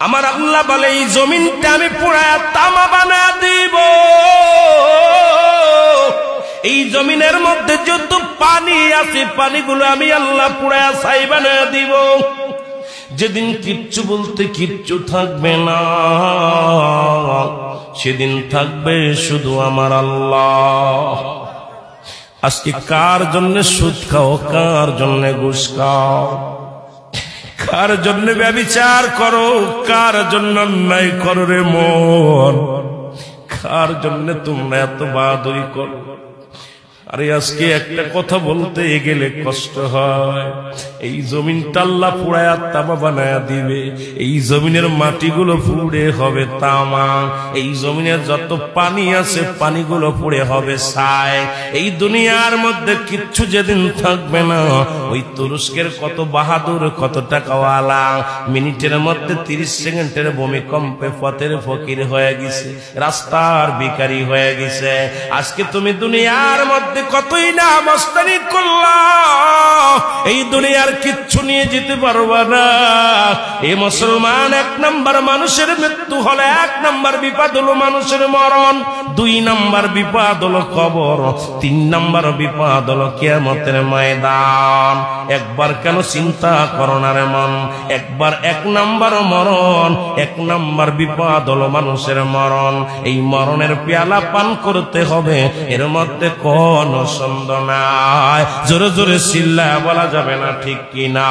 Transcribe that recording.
আমার আল্লাহ বলে এই জমিনটা আমি পুরায়া তামা বানা দিব। এই জমিনের মধ্যে যত পানি আছে পানিগুলো আমি আল্লাহ পুরায়া ছাই বানায়া দিব। যেদিন কিচ্ছু বলতে কিচ্ছু থাকবে না, সেদিন থাকবে শুধু আমার আল্লাহ। আজকে কার জন্য সুদ খাও, কার জন্য ঘুষ খাও, কার জন্য ব্যভিচার করো, কার জন্য অন্যায় করো রে মন, কার জন্য তোমরা এত বাহাদুরি করো। আরে আজকে একটা কথা বলতে গেলে কষ্ট হয়। এই জমিনটা আল্লাহ পুরায়া তামা বানায়া দিবে। এই জমিনের মাটিগুলো পুড়ে হবে তামা। এই জমিনের যত পানি আছে পানিগুলো পুড়ে হবে ছাই। এই দুনিয়ার মধ্যে কিচ্ছু যেদিন থাকবে না, ওই তুরস্কের কত বাহাদুর, কত টাকাওয়ালা মিনিটের মধ্যে 30 সেকেন্ডের ভূমিকম্পে পথের ফকির হয়ে গেছে, রাস্তার ভিখারি হয়ে গেছে। আজকে তুমি দুনিয়ার মধ্যে কতই না মস্তানি করলা, এই দুনিয়ার কিচ্ছু নিয়ে যেতে পারবা না। এই মুসলমান, 1 নাম্বার মানুষের মৃত্যু হলে 1 নাম্বার বিপদ হলো মানুষের মরণ, 2 নাম্বার বিপদ হলো কবর, 3 নাম্বার বিপদ হলো কিয়ামতের ময়দান। একবার কেন চিন্তা করো না রে মন, একবার 1 নাম্বার মরণ, 1 নাম্বার বিপদ হলো মানুষের মরণ। এই মরণের পেয়ালা পান করতে হবে, এর মধ্যে কোন সন্দেহ নাই। জোরে জোরে চিল্লায় বলা যাবে না, ঠিক কিনা?